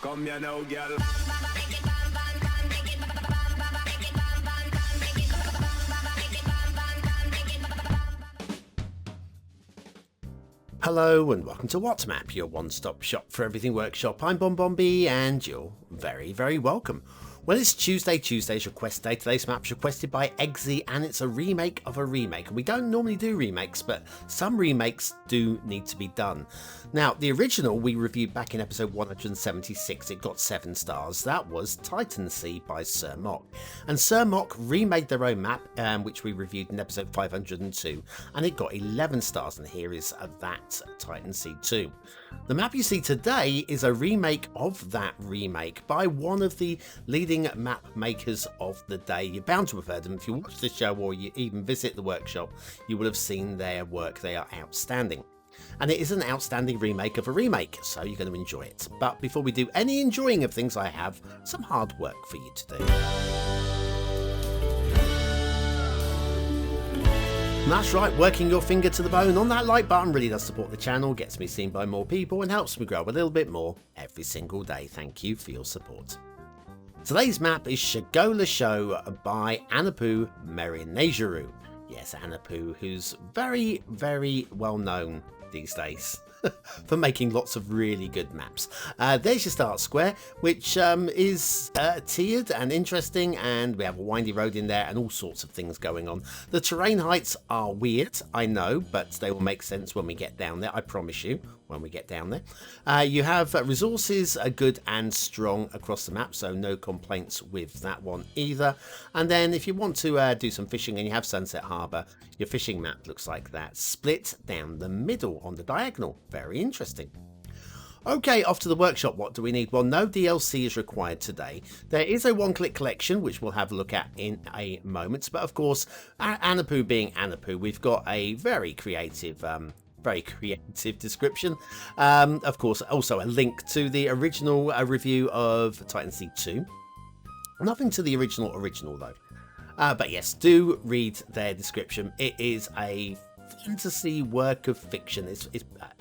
Come here now, girl. Hello and welcome to WhatMap, your one-stop shop for everything workshop. I'm BonBonB and you're very, very welcome. Well, it's Tuesday's request day. Today's map's requested by Eggsy and it's a remake of a remake. We don't normally do remakes, but some remakes do need to be done. Now, the original we reviewed back in episode 176. It got 7 stars. That was Titansea by Sir Mock. And Sir Mock remade their own map, which we reviewed in episode 502, and it got 11 stars. And here is that Titansea 2. The map you see today is a remake of that remake by one of the leading map makers of the day. You're bound to have heard them. If you watch the show or you even visit the workshop, you will have seen their work. They are outstanding. And it is an outstanding remake of a remake, so you're going to enjoy it. But before we do any enjoying of things, I have some hard work for you to do. That's right, working your finger to the bone on that like button really does support the channel, gets me seen by more people and helps me grow a little bit more every single day. Thank you for your support. Today's map is Shogola Sho by Anoupou Merynetjerou. Yes, Anoupou, who's very, very well known these days for making lots of really good maps. There's your start square, which is tiered and interesting, and we have a windy road in there and all sorts of things going on. The terrain heights are weird, I know, but they will make sense when we get down there, I promise you, when we get down there. You have resources are good and strong across the map, so no complaints with that one either. And then if you want to do some fishing and you have Sunset Harbour, your fishing map looks like that, split down the middle on the diagonal. Very interesting. Okay, off to the workshop. What do we need? Well, no DLC is required today. There is a one-click collection, which we'll have a look at in a moment. But of course, Anoupou being Anoupou, we've got a very creative description. Of course, also a link to the original review of Titansea 2. Nothing to the original though. But yes, do read their description. It is a fantasy work of fiction. It's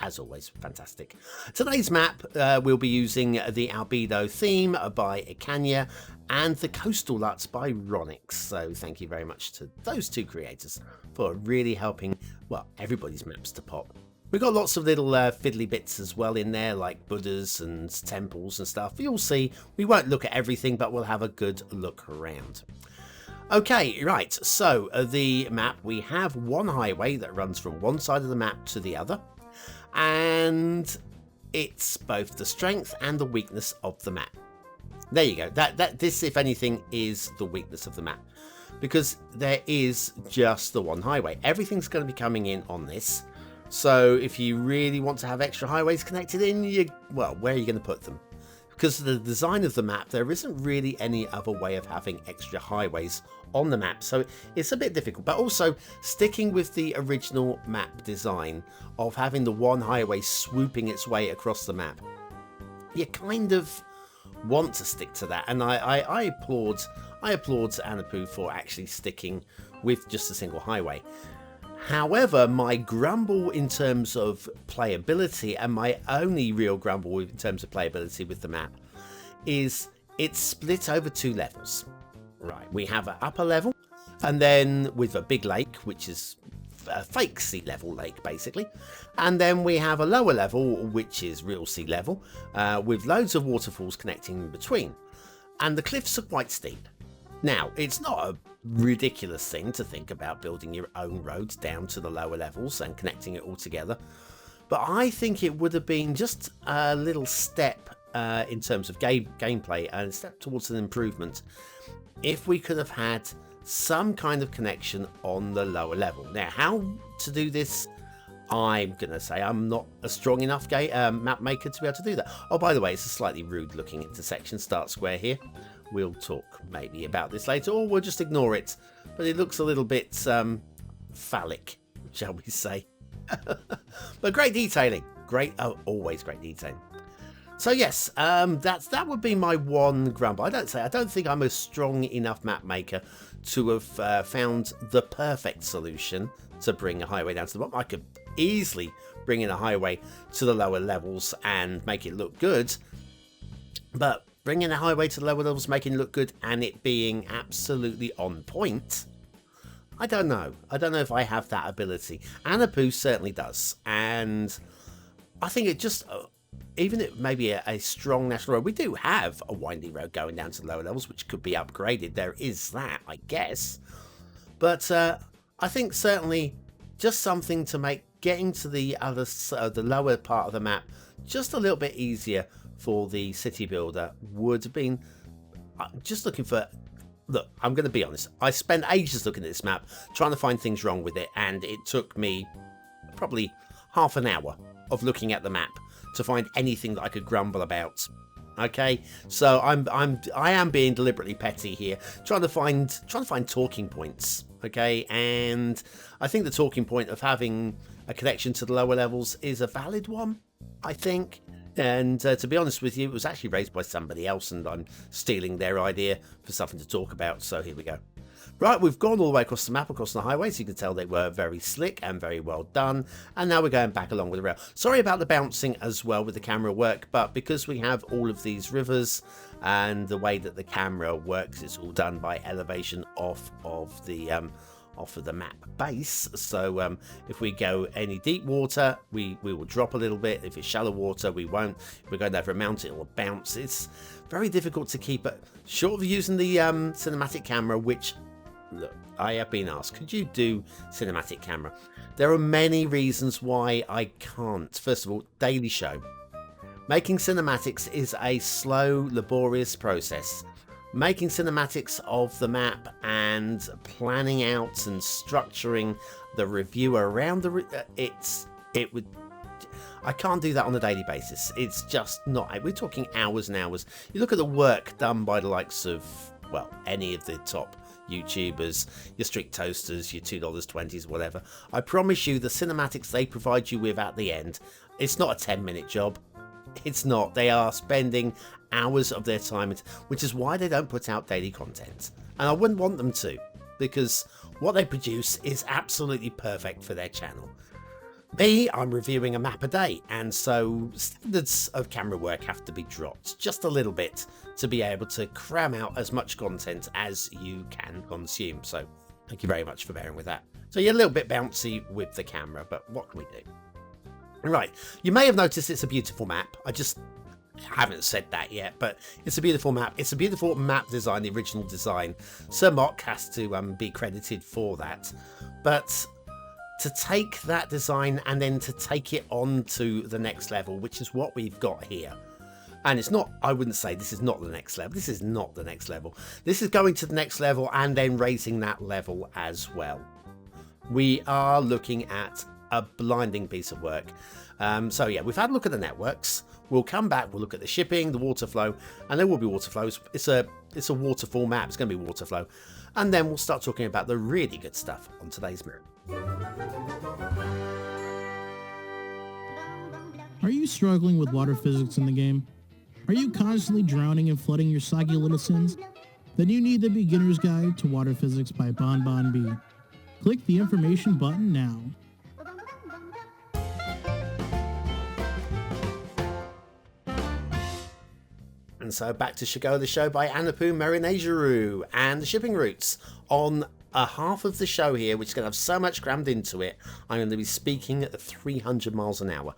as always fantastic. Today's map we'll be using the Albedo theme by Ikanya and the Coastal Luts by Ronix. So thank you very much to those two creators for really helping, well, everybody's maps to pop. We've got lots of little fiddly bits as well in there, like Buddhas and temples and stuff. You'll see, we won't look at everything, but we'll have a good look around. Okay, right, so the map, we have one highway that runs from one side of the map to the other, and it's both the strength and the weakness of the map. There you go, this, if anything, is the weakness of the map, because there is just the one highway. Everything's going to be coming in on this, so if you really want to have extra highways connected in, well, where are you going to put them? Because of the design of the map, there isn't really any other way of having extra highways on the map, so it's a bit difficult. But also, sticking with the original map design of having the one highway swooping its way across the map, you kind of want to stick to that, and I applaud Anoupou for actually sticking with just a single highway. However, my grumble in terms of playability, and my only real grumble in terms of playability with the map, is it's split over 2 levels. Right, we have an upper level, and then with a big lake, which is a fake sea level lake basically, and then we have a lower level, which is real sea level, with loads of waterfalls connecting in between, and the cliffs are quite steep. Now, it's not a ridiculous thing to think about building your own roads down to the lower levels and connecting it all together, but I think it would have been just a little step in terms of gameplay and a step towards an improvement if we could have had some kind of connection on the lower level. Now, how to do this, I'm going to say I'm not a strong enough map maker to be able to do that. Oh, by the way, it's a slightly rude looking intersection start square here. We'll talk maybe about this later, or we'll just ignore it. But it looks a little bit phallic, shall we say. But great detailing. Always great detailing. So yes, that would be my one grumble. I don't think I'm a strong enough map maker to have found the perfect solution to bring a highway down to the bottom. I could easily bring in a highway to the lower levels and make it look good. But bringing the highway to the lower levels, making it look good, and it being absolutely on point, I don't know. I don't know if I have that ability. Anoupou certainly does. And I think it just, even if maybe a strong national road, we do have a windy road going down to the lower levels, which could be upgraded. There is that, I guess. But I think certainly just something to make getting to the the lower part of the map just a little bit easier for the city builder would have been. Just looking for. Look, I'm going to be honest. I spent ages looking at this map, trying to find things wrong with it, and it took me probably half an hour of looking at the map to find anything that I could grumble about. Okay, so I am being deliberately petty here, trying to find talking points. Okay, and I think the talking point of having a connection to the lower levels is a valid one, I think. And to be honest with you, it was actually raised by somebody else, and I'm stealing their idea for something to talk about. So here we go. Right, we've gone all the way across the map, across the highway, so you can tell they were very slick and very well done. And now we're going back along with the rail. Sorry about the bouncing as well with the camera work, but because we have all of these rivers and the way that the camera works, it's all done by elevation off of the map base. So if we go any deep water, we will drop a little bit. If it's shallow water, we won't. If we're going over a mountain, it will bounce. It's very difficult to keep it short of using the cinematic camera, which, look, I have been asked, could you do cinematic camera? There are many reasons why I can't. First of all, daily show. Making cinematics is a slow, laborious process. Making cinematics of the map and planning out and structuring the review around I can't do that on a daily basis. It's just not. We're talking hours and hours. You look at the work done by the likes of, well, any of the top YouTubers, your Strict Toasters, your $2.20s, whatever. I promise you the cinematics they provide you with at the end, it's not a 10-minute job. It's not. They are spending hours of their time, which is why they don't put out daily content. And I wouldn't want them to, because what they produce is absolutely perfect for their channel. Me, I'm reviewing a map a day, and so standards of camera work have to be dropped just a little bit to be able to cram out as much content as you can consume. So thank you very much for bearing with that. So you're a little bit bouncy with the camera, but what can we do? Right, you may have noticed it's a beautiful map. I just haven't said that yet, but it's a beautiful map. It's a beautiful map design, the original design. Sir Mock has to be credited for that. But to take that design and then to take it on to the next level, which is what we've got here. And it's not, I wouldn't say this is not the next level. This is not the next level. This is going to the next level and then raising that level as well. We are looking at a blinding piece of work. So yeah, we've had a look at the networks. We'll come back, we'll look at the shipping, the water flow, and there will be water flows. It's a waterfall map, it's going to be water flow. And then we'll start talking about the really good stuff on today's map. Are you struggling with water physics in the game? Are you constantly drowning and flooding your soggy little sins? Then you need the Beginner's Guide to Water Physics by BonBonB. Click the information button now. And so back to Shogola Sho by Anoupou, Merynetjerou, and the shipping routes. On a half of the show here, which is going to have so much crammed into it, I'm going to be speaking at 300 miles an hour.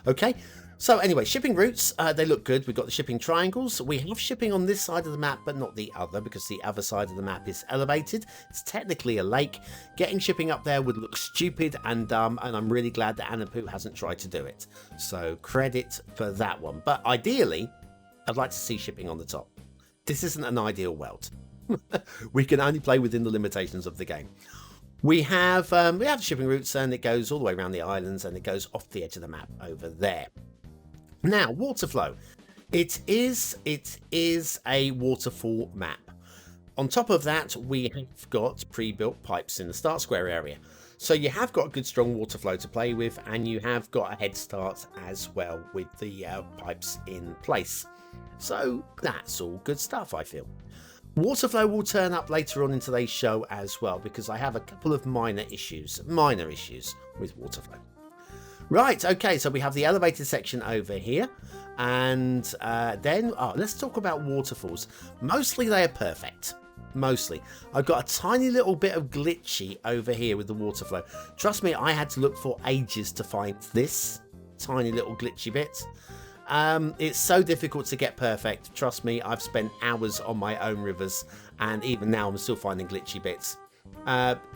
Okay, so anyway, shipping routes, they look good. We've got the shipping triangles. We have shipping on this side of the map, but not the other, because the other side of the map is elevated. It's technically a lake. Getting shipping up there would look stupid and dumb, and I'm really glad that Anoupou hasn't tried to do it. So credit for that one. But ideally, I'd like to see shipping on the top. This isn't an ideal world. We can only play within the limitations of the game. We have shipping routes, and it goes all the way around the islands, and it goes off the edge of the map over there. Now, water flow. It is a waterfall map. On top of that, we have got pre-built pipes in the start square area. So you have got a good strong water flow to play with, and you have got a head start as well with the pipes in place. So that's all good stuff, I feel. Water flow will turn up later on in today's show as well, because I have a couple of minor issues with water flow. Right, okay, so we have the elevated section over here. And then let's talk about waterfalls. Mostly they are perfect. Mostly. I've got a tiny little bit of glitchy over here with the water flow. Trust me, I had to look for ages to find this tiny little glitchy bit. It's so difficult to get perfect. Trust me, I've spent hours on my own rivers, and even now I'm still finding glitchy bits.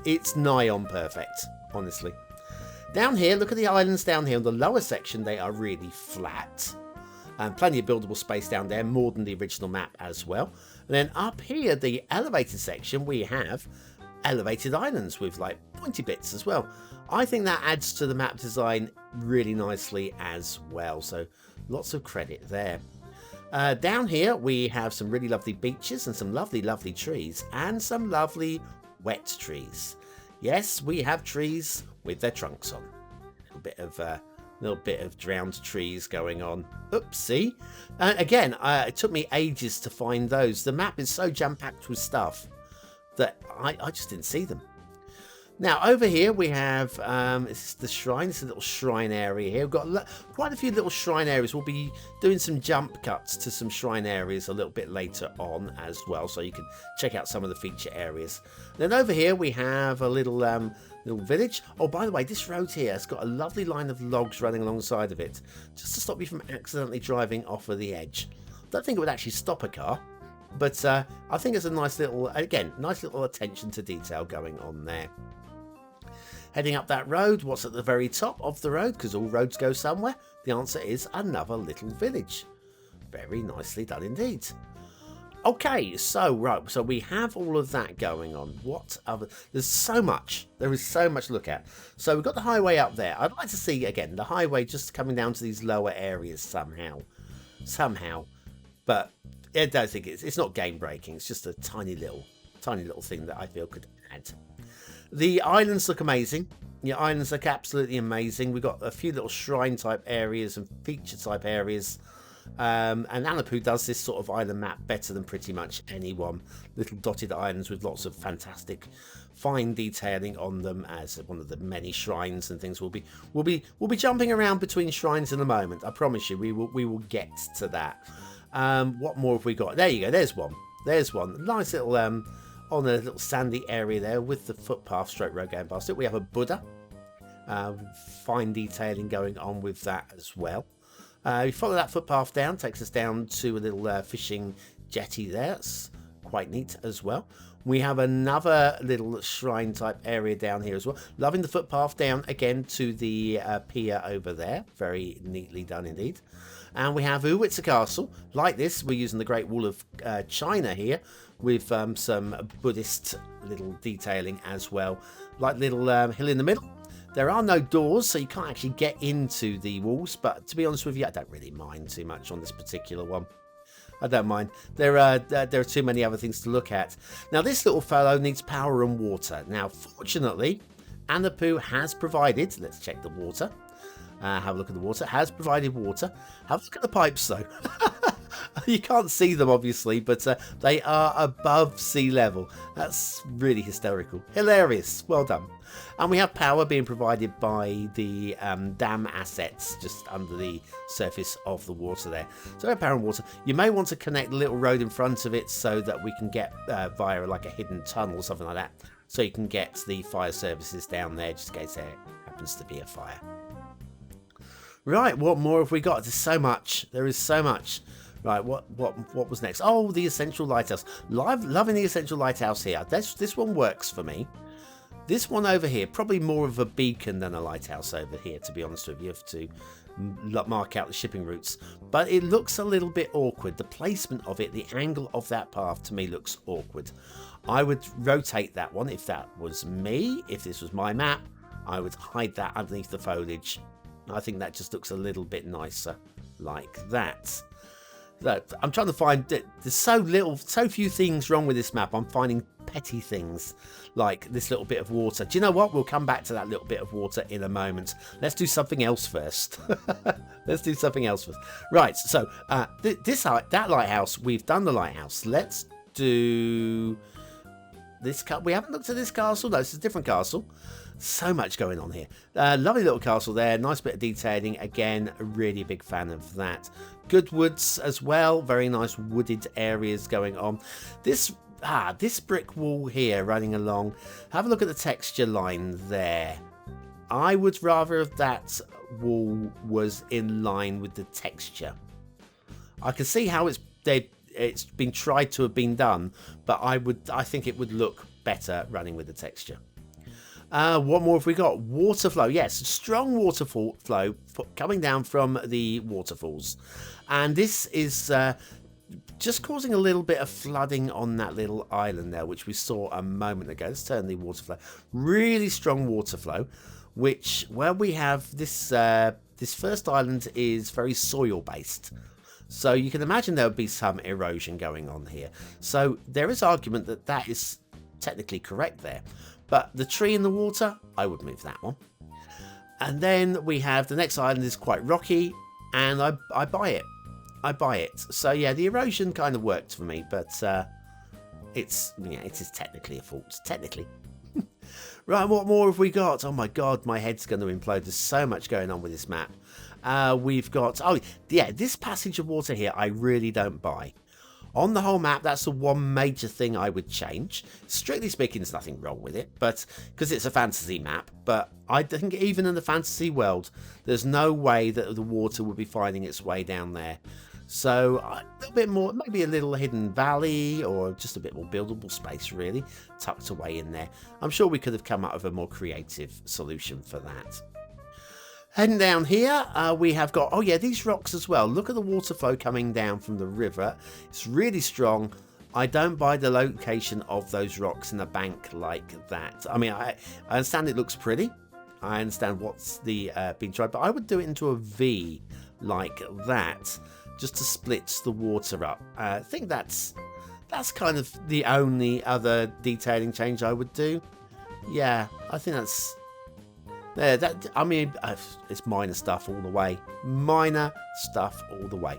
It's nigh on perfect, honestly. Down here, look at the islands down here. On the lower section, they are really flat. Plenty of buildable space down there, more than the original map as well. And then up here, the elevated section, we have elevated islands with like pointy bits as well. I think that adds to the map design really nicely as well. So lots of credit there. Down here, we have some really lovely beaches and some lovely, lovely trees and some lovely wet trees. Yes, we have trees with their trunks on. A little bit of drowned trees going on. Oopsie. Again, it took me ages to find those. The map is so jam-packed with stuff that I just didn't see them. Now, over here we have this is the shrine. It's a little shrine area here. We've got quite a few little shrine areas. We'll be doing some jump cuts to some shrine areas a little bit later on as well, so you can check out some of the feature areas. Then over here we have a little village. Oh, by the way, this road here has got a lovely line of logs running alongside of it, just to stop you from accidentally driving off of the edge. Don't think it would actually stop a car, but I think it's a nice little, again, nice little attention to detail going on there. Heading up that road, what's at the very top of the road? Because all roads go somewhere. The answer is another little village. Very nicely done indeed. Okay, so right, so we have all of that going on. What other? There's so much. There is so much to look at. So we've got the highway up there. I'd like to see again the highway just coming down to these lower areas somehow. But I don't think it's not game breaking. It's just a tiny little thing that I feel could add. The islands look amazing. The islands look absolutely amazing. We've got a few little shrine type areas and feature type areas. And Anoupou does this sort of island map better than pretty much anyone. Little dotted islands with lots of fantastic fine detailing on them as one of the many shrines and things. We'll be jumping around between shrines in a moment. I promise you, we will get to that. What more have we got? There you go. There's one. Nice little on a little sandy area there with the footpath stroke road going past it. We have a Buddha. Fine detailing going on with that as well. You follow that footpath down, takes us down to a little fishing jetty there. That's quite neat as well. We have another little shrine type area down here as well. Loving the footpath down again to the pier over there. Very neatly done indeed. And we have it's a castle. Like this, we're using the Great Wall of China here with some Buddhist little detailing as well. Like little hill in the middle. There are no doors, so you can't actually get into the walls. But to be honest with you, I don't really mind too much on this particular one. I don't mind. There are too many other things to look at. Now, this little fellow needs power and water. Now, fortunately, Anoupou has provided. Let's check the water. Have a look at the water. Has provided water. Have a look at the pipes, though. You can't see them, obviously, but they are above sea level. That's really hysterical. Hilarious. Well done. And we have power being provided by the dam assets just under the surface of the water there. So we have power and water. You may want to connect the little road in front of it so that we can get via like a hidden tunnel or something like that. So you can get the fire services down there just in case there happens to be a fire. Right, what more have we got? There's so much. There is so much. Right, what was next? Oh, the Essential Lighthouse. Loving the Essential Lighthouse here. This one works for me. This one over here, probably more of a beacon than a lighthouse over here, to be honest with you. You have to mark out the shipping routes. But it looks a little bit awkward. The placement of it, the angle of that path, to me looks awkward. I would rotate that one if that was me. If this was my map, I would hide that underneath the foliage. I think that just looks a little bit nicer like that. I'm trying to find, there's so few things wrong with this map. I'm finding petty things like this little bit of water. Do you know what? We'll come back to that little bit of water in a moment. Let's do something else first. Right, so that lighthouse, we've done the lighthouse. Let's do this. We haven't looked at this castle. No, it's a different castle. So much going on here. Lovely little castle there. Nice bit of detailing. Again, a really big fan of that. Good woods as well. Very nice wooded areas going on. This brick wall here running along. Have a look at the texture line there. I would rather that wall was in line with the texture. I can see how it's been tried to have been done, but I think it would look better running with the texture. What more have we got? Water flow. Yes, strong water flow coming down from the waterfalls, and this is just causing a little bit of flooding on that little island there, which we saw a moment ago. Let's turn the water flow. Really strong water flow, which where we have this this first island is very soil based. So you can imagine there would be some erosion going on here. So there is argument that that is technically correct there. But the tree in the water, I would move that one. And then we have the next island is quite rocky, and I buy it. I buy it. So yeah, the erosion kind of worked for me, but it is technically a fault. Technically. Right, what more have we got? Oh my god, my head's going to implode. There's so much going on with this map. We've got, oh yeah, this passage of water here I really don't buy. On the whole map, that's the one major thing I would change. Strictly speaking, there's nothing wrong with it, but because it's a fantasy map. But I think even in the fantasy world, there's no way that the water would be finding its way down there. So a little bit more, maybe a little hidden valley, or just a bit more buildable space, really, tucked away in there. I'm sure we could have come up with a more creative solution for that. Heading down here, we have got, oh yeah, these rocks as well. Look at the water flow coming down from the river. It's really strong. I don't buy the location of those rocks in a bank like that. I mean, I understand it looks pretty. I understand what's being tried, but I would do it into a V like that, just to split the water up. I think that's kind of the only other detailing change I would do. Yeah, I think that's... I mean, it's minor stuff all the way. Minor stuff all the way.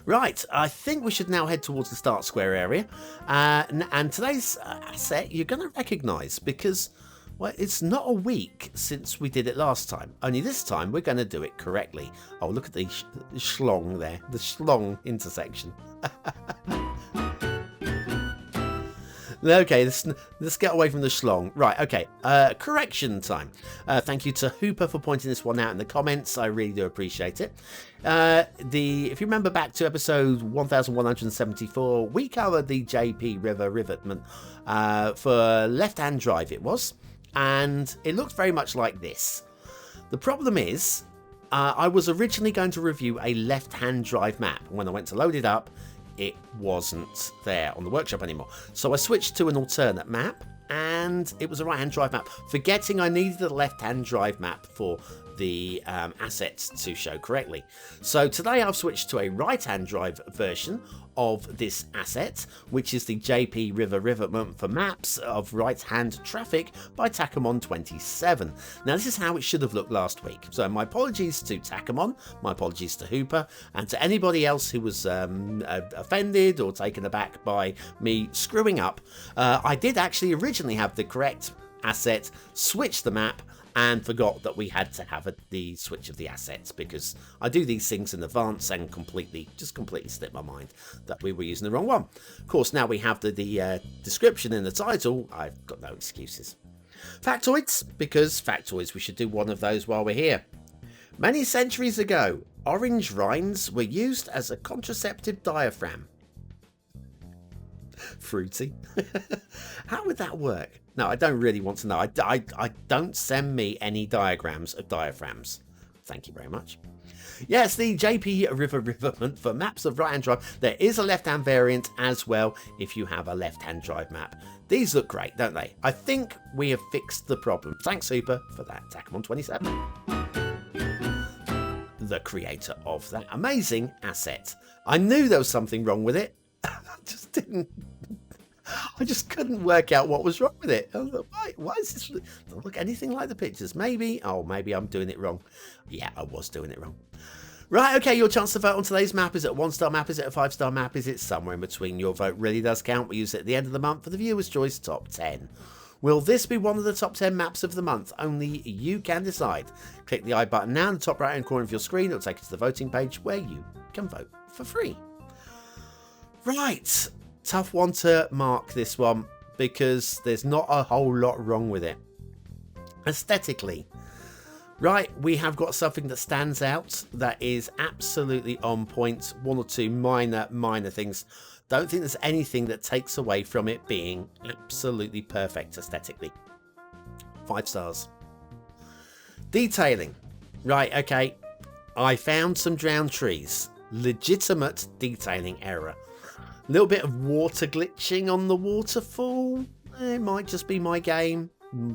Right, I think we should now head towards the start square area. And today's asset you're going to recognise because, well, it's not a week since we did it last time. Only this time we're going to do it correctly. Oh, look at the schlong there. The schlong intersection. Okay, let's get away from the schlong. Right, okay, correction time. Thank you to Hooper for pointing this one out in the comments. I really do appreciate it. If you remember back to episode 1174, we covered the JP River Revetment for left-hand drive it was, and it looked very much like this. The problem is, I was originally going to review a left-hand drive map. When I went to load it up, it wasn't there on the workshop anymore. So I switched to an alternate map, and it was a right-hand drive map, forgetting I needed a left-hand drive map for the assets to show correctly. So today I've switched to a right-hand drive version of this asset, which is the JP River Revetment for maps of right-hand traffic by Takamon 27. Now this is how it should have looked last week. So my apologies to Takamon, my apologies to Hooper, and to anybody else who was offended or taken aback by me screwing up. I did actually originally have the correct asset, switch the map, and forgot that we had to have the switch of the assets because I do these things in advance and completely slipped my mind that we were using the wrong one. Of course, now we have the description in the title. I've got no excuses. Factoids, because factoids, we should do one of those while we're here. Many centuries ago, orange rinds were used as a contraceptive diaphragm. Fruity. How would that work? No, I don't really want to know. I don't send me any diagrams of diaphragms. Thank you very much. Yes, the JP River Revetment for maps of right-hand drive. There is a left-hand variant as well if you have a left-hand drive map. These look great, don't they? I think we have fixed the problem. Thanks, Super, for that. Takamon 27. The creator of that amazing asset. I knew there was something wrong with it. I just couldn't work out what was wrong with it. I was like, why is this? Doesn't look anything like the pictures. Maybe I'm doing it wrong. Yeah, I was doing it wrong. Right, okay, your chance to vote on today's map. Is it a 1-star map? Is it a 5-star map? Is it somewhere in between? Your vote really does count. We use it at the end of the month for the viewer's choice top 10. Will this be one of the top 10 maps of the month? Only you can decide. Click the I button now in the top right hand corner of your screen. It'll take you to the voting page where you can vote for free. Right, tough one to mark, this one, because there's not a whole lot wrong with it. Aesthetically, right, we have got something that stands out, that is absolutely on point. One or two minor things. Don't think there's anything that takes away from it being absolutely perfect aesthetically. 5 stars. Detailing. Right, okay. I found some drowned trees. Legitimate detailing error. A little bit of water glitching on the waterfall. It might just be my game.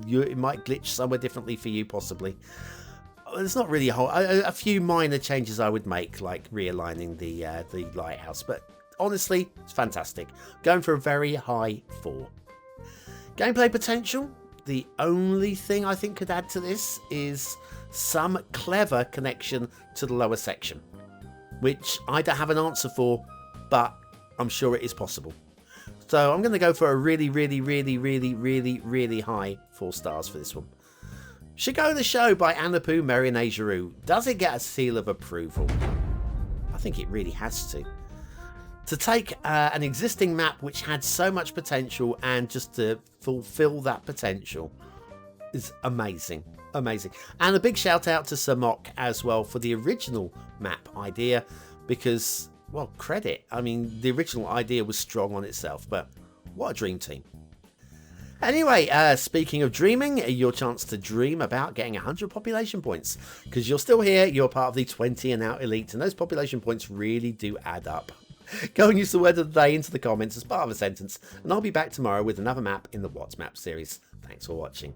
It might glitch somewhere differently for you, possibly. There's not really a few minor changes I would make, like realigning the lighthouse, but honestly, it's fantastic. Going for a very high 4. Gameplay potential. The only thing I think could add to this is some clever connection to the lower section, which I don't have an answer for, but I'm sure it is possible. So I'm going to go for a really high 4 stars for this one. Shogola Sho by Anoupou, Merynetjerou. Does it get a seal of approval? I think it really has to. To take an existing map which had so much potential and just to fulfill that potential is amazing. Amazing. And a big shout out to Samok as well for the original map idea, because, well, credit. I mean, the original idea was strong on itself, but what a dream team. Anyway, speaking of dreaming, your chance to dream about getting 100 population points, because you're still here, you're part of the 20 and out elite, and those population points really do add up. Go and use the word of the day into the comments as part of a sentence, and I'll be back tomorrow with another map in the What's Map series. Thanks for watching.